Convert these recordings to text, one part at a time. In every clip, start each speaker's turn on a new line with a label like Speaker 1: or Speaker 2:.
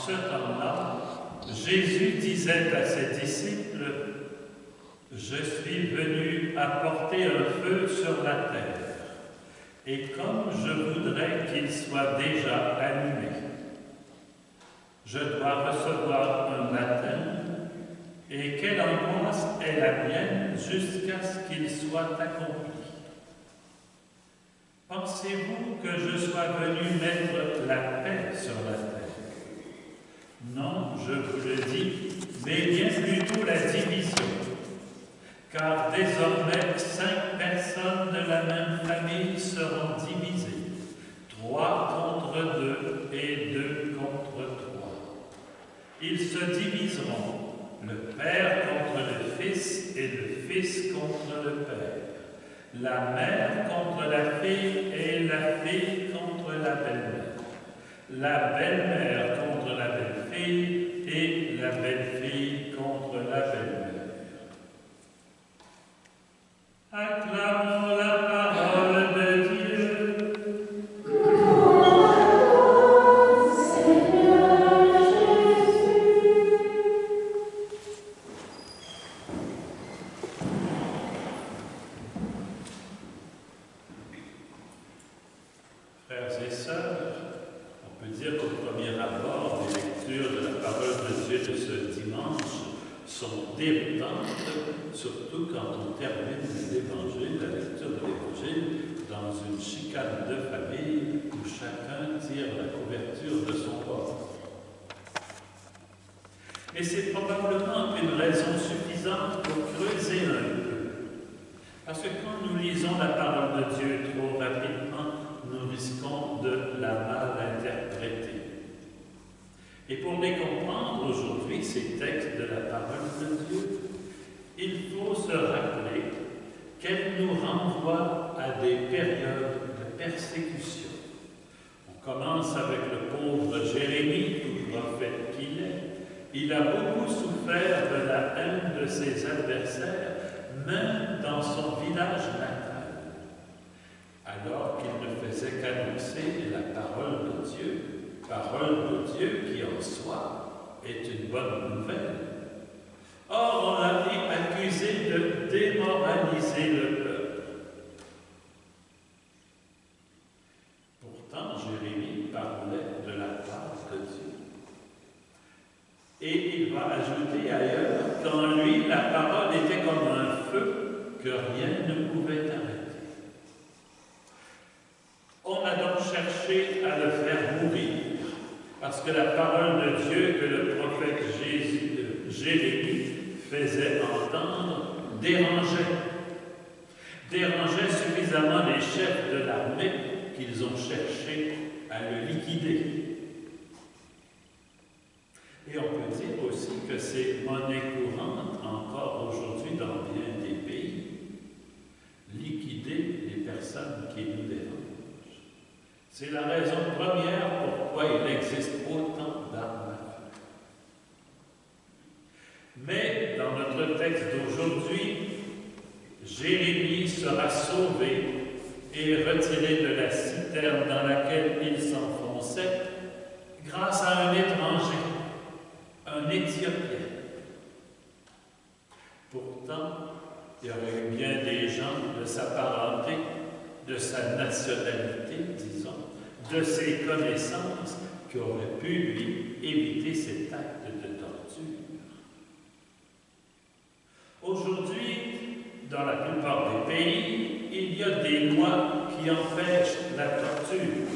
Speaker 1: ce temps-là, Jésus disait à ses disciples, « Je suis venu apporter un feu sur la terre, et comme je voudrais qu'il soit déjà allumé, je dois recevoir un baptême, et quelle angoisse est la mienne jusqu'à ce qu'il soit accompli. Pensez-vous que je sois venu mettre la paix sur la terre? Non, je vous le dis, mais bien plutôt la division. Car désormais, 5 personnes de la même famille seront divisées, 3 contre 2 et 2 contre 3. Ils se diviseront, le père contre le fils et le fils contre le père, la mère contre la fille et la fille contre la belle-mère, la belle-mère contre la belle-fille et la belle-fille contre la belle-mère. Acclamons la parole de Dieu.
Speaker 2: Seigneur Jésus.
Speaker 1: Frères et sœurs, on peut dire qu'au premier abord, les lectures de la parole de Dieu de ce dimanche sont déroutantes, surtout quand on termine l'évangile, la lecture de l'évangile, dans une chicane de famille où chacun tire la couverture de son bord. Mais c'est probablement une raison suffisante pour creuser un peu. Parce que quand nous lisons la parole de Dieu trop rapidement, nous risquons de la mal interpréter. Et pour les comprendre aujourd'hui, ces textes de la parole de Dieu, il faut se rappeler qu'elle nous renvoie à des périodes de persécution. On commence avec le pauvre Jérémie, tout prophète qu'il est. Il a beaucoup souffert de la haine de ses adversaires, même dans son village natal, alors qu'il ne faisait qu'annoncer la parole de Dieu qui en soi est une bonne nouvelle. Or, on l'a accusé de démoraliser le peuple. Pourtant, Jérémie parlait de la part de Dieu. Et il va ajouter ailleurs qu'en lui, la parole était comme un feu que rien ne pouvait arrêter. On a donc cherché à le faire mourir, parce que la parole de Dieu que le prophète Jérémie faisait entendre dérangeait suffisamment les chefs de l'armée qu'ils ont cherché à le liquider. Et on peut dire aussi que c'est monnaie courante encore aujourd'hui dans bien des pays, liquider les personnes qui nous dérangent. C'est la raison première pourquoi il existe autant d'armes à feu. Mais dans notre texte d'aujourd'hui, Jérémie sera sauvé et retiré de la citerne dans laquelle il s'enfonçait grâce à un étranger, un Éthiopien. Pourtant, il y aurait eu bien des gens de sa parenté, de sa nationalité, disons, de ses connaissances, qui auraient pu lui éviter cet acte de torture. Aujourd'hui, dans la plupart des pays, il y a des lois qui empêchent la torture.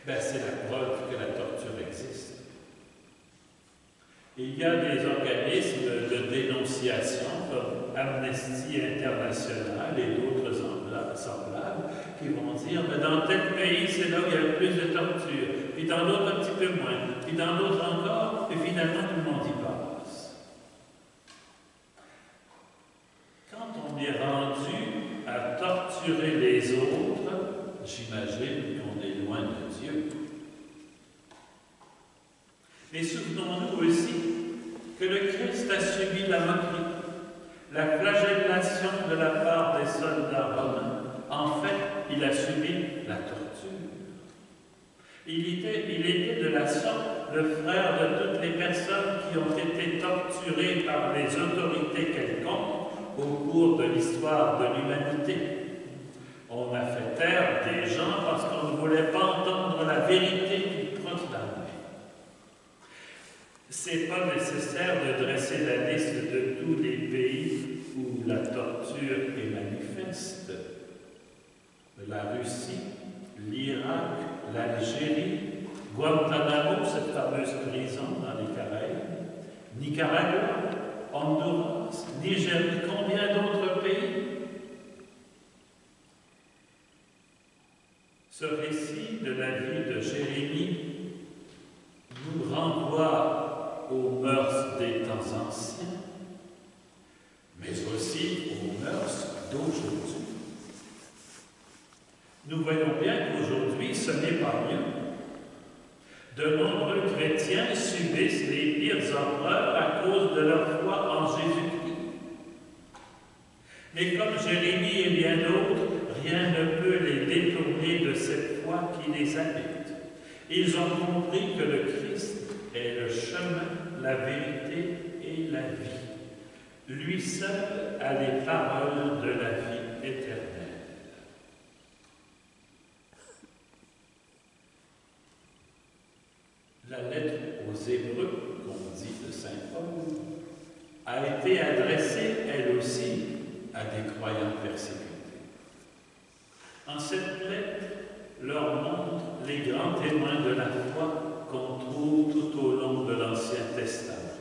Speaker 1: C'est la preuve que la torture existe. Il y a des organismes de dénonciation comme Amnesty International et d'autres semblables qui vont dire mais dans tel pays, c'est là où il y a le plus de torture, puis dans d'autres un petit peu moins, puis dans d'autres encore, et finalement tout le monde y passe. Quand on est rendu à torturer les autres, j'imagine qu'on est loin de Dieu. Et souvenons-nous aussi que le Christ a subi la moquerie, la flagellation de la part des soldats romains. En fait, il a subi la torture. Il était de la sorte le frère de toutes les personnes qui ont été torturées par les autorités quelconques au cours de l'histoire de l'humanité. On a fait taire des gens parce qu'on ne voulait pas entendre la vérité qu'ils proclamaient. C'est pas nécessaire de dresser la liste de tous les pays où la torture est manifeste. La Russie, l'Irak, l'Algérie, Guantanamo, cette fameuse prison dans les Caraïbes, Nicaragua, Honduras, Nigeria, combien d'autres pays? Ce récit de la vie de Jérémie nous renvoie aux mœurs des temps anciens, mais aussi aux mœurs d'aujourd'hui. Nous voyons bien qu'aujourd'hui, ce n'est pas mieux. De nombreux chrétiens subissent les pires horreurs à cause de leur foi en Jésus-Christ. Mais comme Jérémie et bien d'autres, rien ne peut les détourner de cette foi qui les habite. Ils ont compris que le Christ est le chemin, la vérité et la vie. Lui seul a les paroles de la vie éternelle. La lettre aux Hébreux, qu'on dit de saint Paul, a été adressée, elle aussi, à des croyants persécutés. En cette lettre, leur montre les grands témoins de la foi qu'on trouve tout au long de l'Ancien Testament.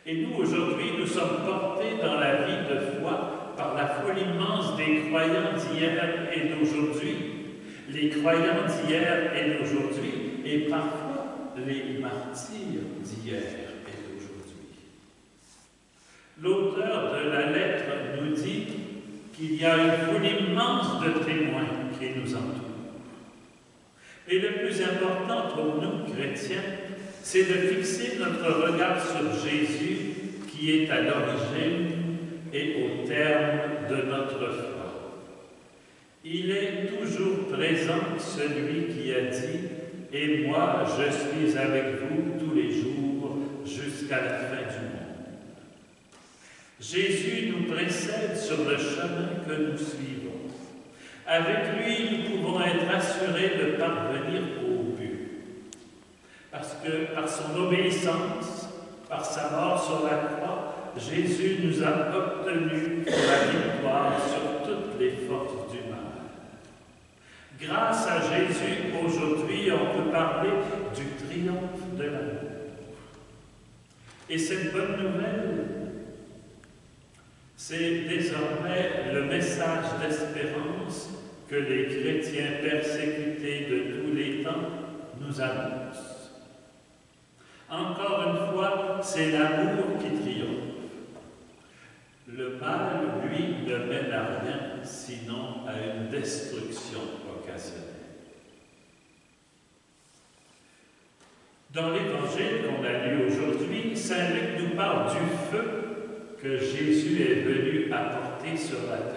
Speaker 1: Et nous, aujourd'hui, nous sommes portés dans la vie de foi par la foi immense des croyants d'hier et d'aujourd'hui. Les croyants d'hier et d'aujourd'hui, et parfois les martyrs d'hier et d'aujourd'hui. L'auteur de la lettre nous dit qu'il y a une foule immense de témoins qui nous entourent. Et le plus important pour nous, chrétiens, c'est de fixer notre regard sur Jésus qui est à l'origine et au terme de notre foi. Il est toujours présent, celui qui a dit « Et moi, je suis avec vous tous les jours jusqu'à la fin du monde. » Jésus nous précède sur le chemin que nous suivons. Avec lui, nous pouvons être assurés de parvenir au but. Parce que par son obéissance, par sa mort sur la croix, Jésus nous a obtenu la victoire sur toutes les forces du mal. Grâce à Jésus, aujourd'hui, on peut parler du triomphe de l'amour. Et cette bonne nouvelle, c'est désormais le message d'espérance que les chrétiens persécutés de tous les temps nous annoncent. Encore une fois, c'est l'amour qui triomphe. Le mal, lui, ne mène à rien, sinon à une destruction occasionnelle. Dans l'évangile qu'on a lu aujourd'hui, saint Luc nous parle du feu que Jésus est venu apporter sur la terre.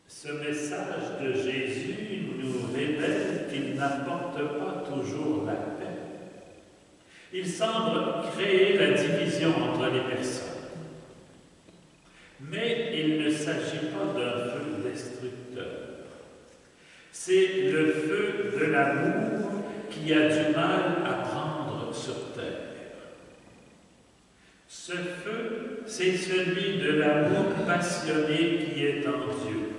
Speaker 1: Ce message de Jésus nous révèle qu'il n'apporte pas toujours la paix. Il semble créer la division entre les personnes. Mais il ne s'agit pas d'un feu destructeur. C'est le feu de l'amour qui a du mal à prendre sur terre. Ce feu, c'est celui de l'amour passionné qui est en Dieu.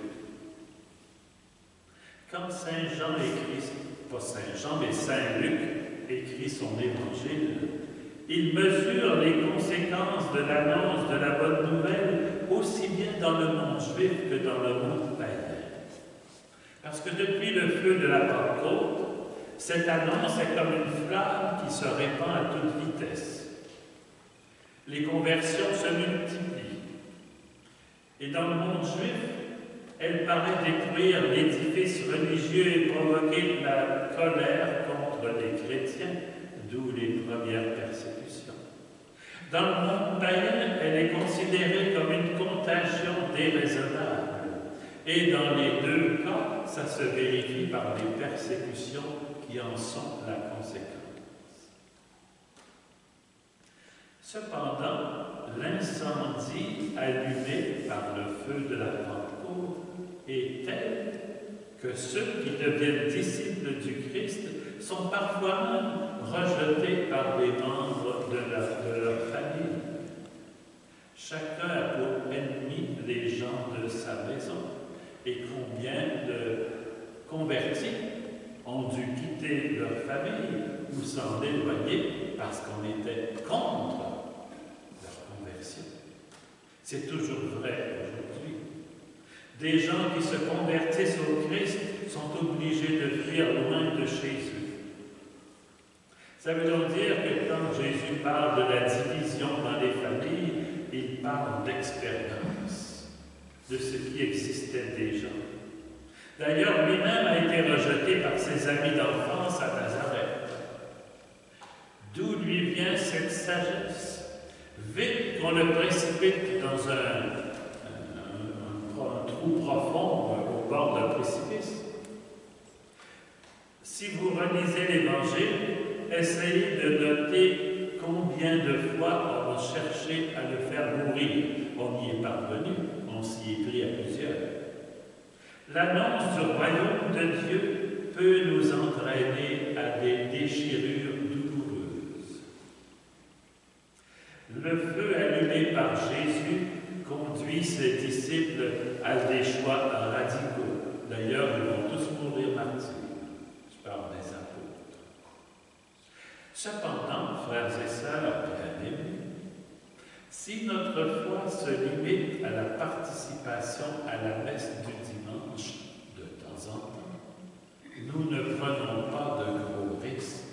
Speaker 1: Quand saint Jean écrit, pas saint Jean, mais saint Luc écrit son évangile, il mesure les conséquences de l'annonce de la bonne nouvelle aussi bien dans le monde juif que dans le monde païen. Parce que depuis le feu de la Pentecôte, cette annonce est comme une flamme qui se répand à toute vitesse. Les conversions se multiplient. Et dans le monde juif, elle paraît détruire l'édifice religieux et provoquer de la colère contre les chrétiens, d'où les premières persécutions. Dans le monde païen, elle est considérée comme une contagion déraisonnable Et dans les deux cas, ça se vérifie par les persécutions qui en sont la conséquence. Cependant, l'incendie allumé par le feu de la Pentecôte est tel que ceux qui deviennent disciples du Christ sont parfois même rejetés par des membres de leur famille. Chacun a pour ennemi les gens de sa maison. Et combien de convertis ont dû quitter leur famille ou s'en éloigner parce qu'on était contre leur conversion. C'est toujours vrai aujourd'hui. Des gens qui se convertissent au Christ sont obligés de fuir loin de chez eux. Ça veut donc dire que quand Jésus parle de la division dans les familles, il parle d'expérience, de ce qui existait déjà. D'ailleurs, lui-même a été rejeté par ses amis d'enfance à Nazareth. D'où lui vient cette sagesse? Vite qu'on le précipite dans un trou profond au bord d'un précipice. Si vous relisez l'Évangile, essayez de noter combien de fois on a cherché à le faire mourir. On y est parvenu, on s'y est pris à plusieurs. L'annonce du royaume de Dieu peut nous entraîner à des déchirures douloureuses. Le feu allumé par Jésus conduit ses disciples à des choix radicaux. D'ailleurs, ils vont tous mourir martyrs. Je parle des apôtres. Cependant, frères et sœurs bien-aimés, si notre foi se limite à la participation à la messe du dimanche de temps en temps, nous ne prenons pas de gros risques.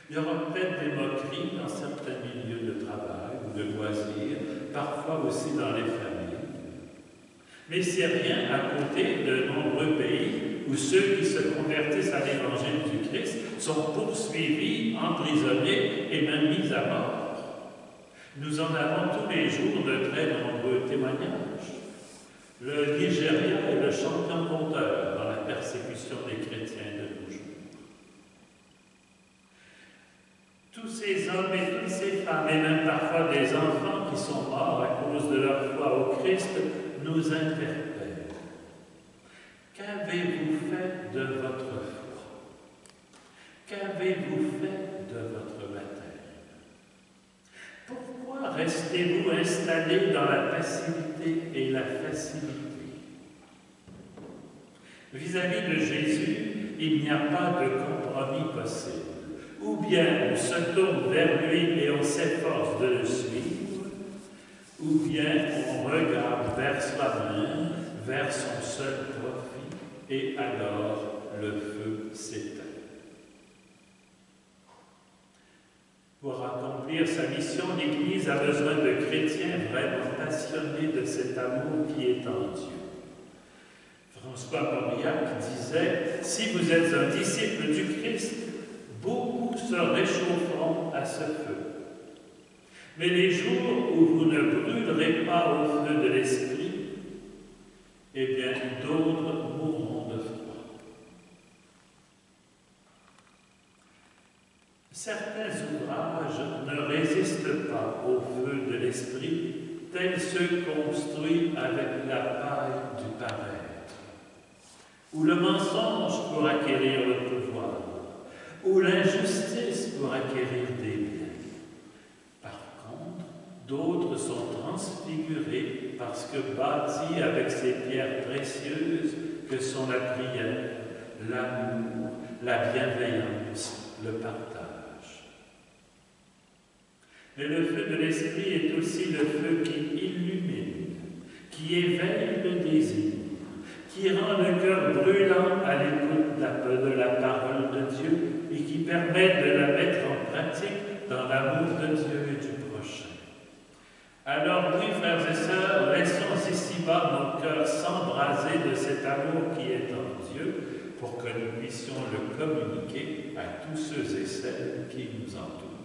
Speaker 1: Il y aura peut-être des moqueries dans certains milieux de travail ou de loisirs, parfois aussi dans les familles. Mais c'est rien à côté de nombreux pays où ceux qui se convertissent à l'évangile du Christ sont poursuivis, emprisonnés et même mis à mort. Nous en avons tous les jours de très nombreux témoignages. Le Nigeria est le champion compteur dans la persécution des chrétiens de nos jours. Tous ces hommes et toutes ces femmes, et même parfois des enfants qui sont morts à cause de leur foi au Christ, nous interpellent. Qu'avez-vous fait de votre foi? Qu'avez-vous fait de votre baptême? Pourquoi restez-vous installés dans la passivité et la facilité? Vis-à-vis de Jésus, il n'y a pas de compromis possible. Ou bien on se tourne vers lui et on s'efforce de le suivre, ou bien on regarde vers soi-même, vers son seul profit, et alors le feu s'éteint. Pour accomplir sa mission, l'Église a besoin de chrétiens vraiment passionnés de cet amour qui est en Dieu. François Mauriac disait « Si vous êtes un disciple du Christ, beaucoup se réchaufferont à ce feu. Mais les jours où vous ne brûlerez pas au feu de l'Esprit, eh bien, d'autres mourront de froid. » Certains ouvrages ne résistent pas au feu de l'Esprit, tels ceux construits avec la paille du paraître, ou le mensonge pour acquérir le pouvoir, ou l'injustice pour acquérir des biens. Par contre, d'autres sont transfigurés parce que bâtis avec ces pierres précieuses que sont la prière, l'amour, la bienveillance, le partage. Mais le feu de l'Esprit est aussi le feu qui illumine, qui éveille le désir, qui rend le cœur brûlant à l'écoute de la parole de Dieu et qui permet de la mettre en pratique dans l'amour de Dieu et du prochain. Alors oui, frères et sœurs, laissons ici-bas nos cœurs s'embraser de cet amour qui est en Dieu pour que nous puissions le communiquer à tous ceux et celles qui nous entourent.